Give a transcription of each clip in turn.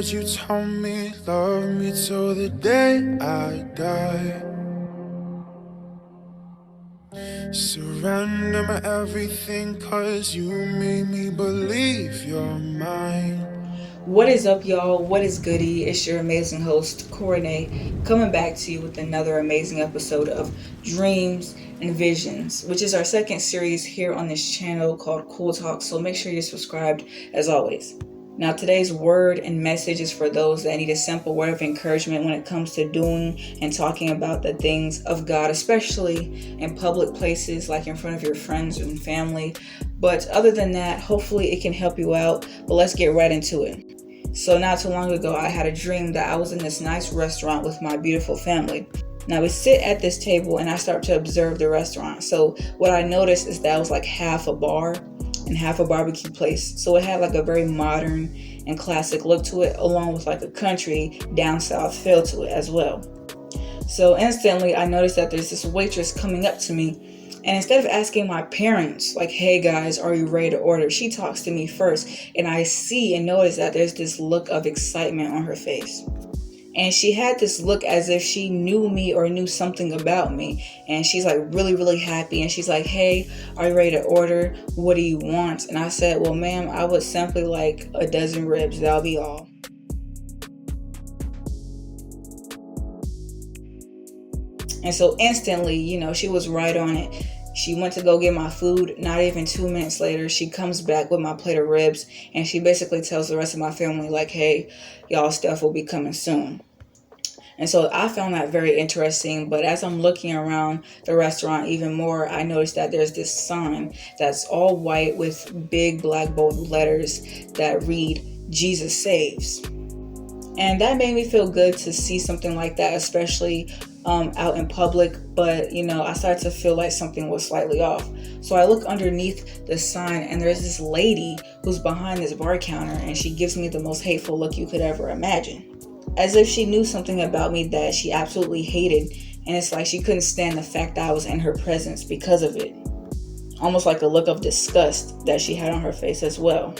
words you told me, love me till the day I die. Surrender my everything, cause you made me believe you're mine. What is up, y'all? What is goody? It's your amazing host, Courtney, coming back to you with another amazing episode of Dreamz and Visions, which is our second series here on this channel called Cool Talk. So make sure you're subscribed as always. Now, today's word and message is for those that need a simple word of encouragement when it comes to doing and talking about the things of God, especially in public places like in front of your friends and family. But other than that, hopefully it can help you out. But let's get right into it. So not too long ago, I had a dream that I was in this nice restaurant with my beautiful family. Now we sit at this table and I start to observe the restaurant. So what I noticed is that it was like half a bar and half a barbecue place. So it had like a very modern and classic look to it, along with like a country down south feel to it as well. So instantly I noticed that there's this waitress coming up to me, and instead of asking my parents, like, hey guys, are you ready to order? She talks to me first, and I see and notice that there's this look of excitement on her face. And she had this look as if she knew me or knew something about me. And she's like really, really happy. And she's like, hey, are you ready to order? What do you want? And I said, well, ma'am, I would simply like a dozen ribs. That'll be all. And so instantly, she was right on it. She went to go get my food. Not even 2 minutes later, she comes back with my plate of ribs. And she basically tells the rest of my family, like, hey, y'all stuff will be coming soon. And so I found that very interesting. But as I'm looking around the restaurant even more, I noticed that there's this sign that's all white with big black bold letters that read, Jesus Saves. And that made me feel good to see something like that, especially out in public. But, I started to feel like something was slightly off. So I look underneath the sign and there's this lady who's behind this bar counter, and she gives me the most hateful look you could ever imagine. As if she knew something about me that she absolutely hated. And it's like she couldn't stand the fact that I was in her presence because of it. Almost like a look of disgust that she had on her face as well.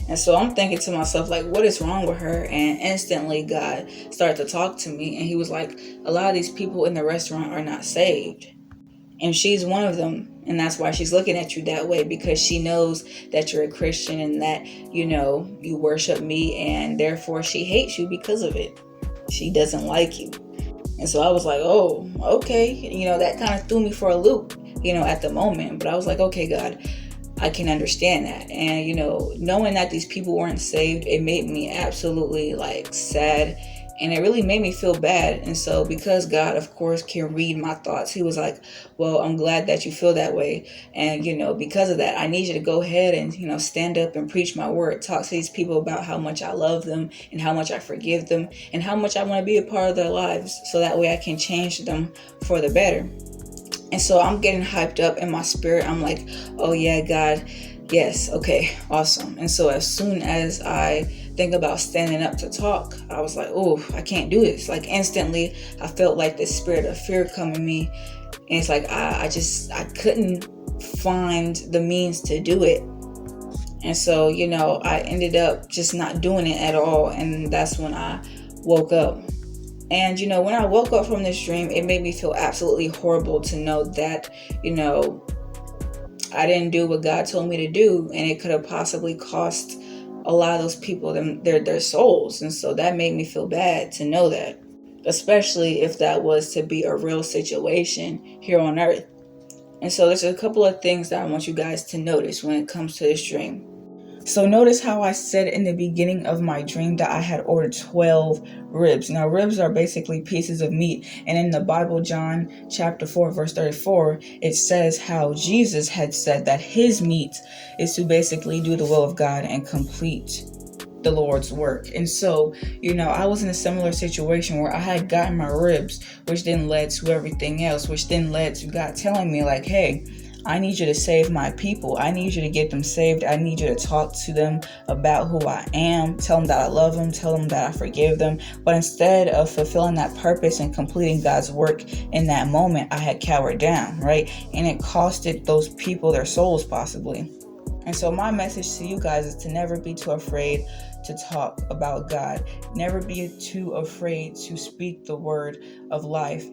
And so I'm thinking to myself, like, what is wrong with her? And instantly God started to talk to me, and he was like, a lot of these people in the restaurant are not saved. And she's one of them. And that's why she's looking at you that way, because she knows that you're a Christian and that, you worship me, and therefore she hates you because of it. She doesn't like you. And so I was like, oh, okay. That kind of threw me for a loop, at the moment. But I was like, okay, God, I can understand that. And, knowing that these people weren't saved, it made me absolutely sad. And it really made me feel bad. And so because God, of course, can read my thoughts, he was like, well, I'm glad that you feel that way. And, because of that, I need you to go ahead and, stand up and preach my word. Talk to these people about how much I love them and how much I forgive them and how much I want to be a part of their lives, so that way I can change them for the better. And so I'm getting hyped up in my spirit. I'm like, oh yeah, God, yes, okay, awesome. And so as soon as I think about standing up to talk, I was like, oh, I can't do this. Like instantly, I felt like this spirit of fear come in me. And it's like, I couldn't find the means to do it. And so, I ended up just not doing it at all. And that's when I woke up. And, when I woke up from this dream, it made me feel absolutely horrible to know that, I didn't do what God told me to do. And it could have possibly cost a lot of those people their souls. And so that made me feel bad to know that, especially if that was to be a real situation here on earth. And so there's a couple of things that I want you guys to notice when it comes to this dream. So notice how I said in the beginning of my dream that I had ordered 12 ribs. Now, ribs are basically pieces of meat. And in the Bible, John chapter 4, verse 34, it says how Jesus had said that his meat is to basically do the will of God and complete the Lord's work. And so, I was in a similar situation where I had gotten my ribs, which then led to everything else, which then led to God telling me like, hey, I need you to save my people. I need you to get them saved. I need you to talk to them about who I am. Tell them that I love them. Tell them that I forgive them. But instead of fulfilling that purpose and completing God's work in that moment, I had cowered down, right? And it costed those people their souls possibly. And so my message to you guys is to never be too afraid to talk about God. Never be too afraid to speak the word of life.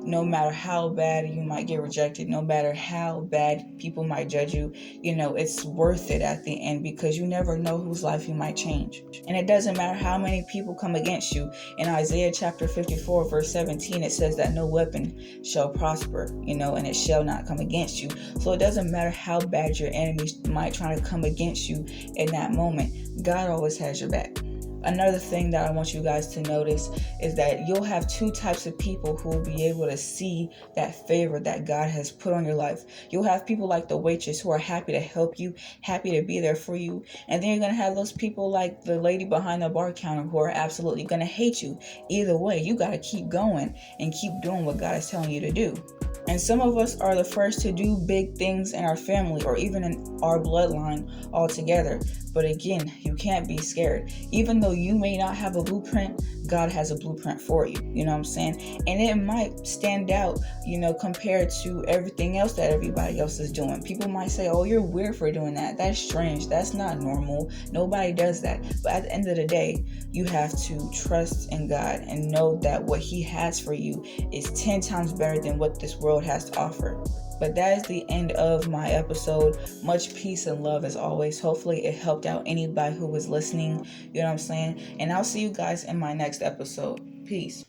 No matter how bad you might get rejected, no matter how bad people might judge you, it's worth it at the end, because you never know whose life you might change. And it doesn't matter how many people come against you. In Isaiah chapter 54, verse 17, it says that no weapon shall prosper, and it shall not come against you. So it doesn't matter how bad your enemies might try to come against you in that moment. God always has your back. Another thing that I want you guys to notice is that you'll have two types of people who will be able to see that favor that God has put on your life. You'll have people like the waitress who are happy to help you, happy to be there for you. And then you're going to have those people like the lady behind the bar counter who are absolutely going to hate you. Either way, you got to keep going and keep doing what God is telling you to do. And some of us are the first to do big things in our family or even in our bloodline altogether. But again, you can't be scared. Even though you may not have a blueprint, God has a blueprint for you. You know what I'm saying? And it might stand out, compared to everything else that everybody else is doing. People might say, oh, you're weird for doing that. That's strange. That's not normal. Nobody does that. But at the end of the day, you have to trust in God and know that what He has for you is 10 times better than what this world has to offer. But that is the end of my episode. Much peace and love as always. Hopefully it helped out anybody who was listening. You know what I'm saying? And I'll see you guys in my next episode. Peace.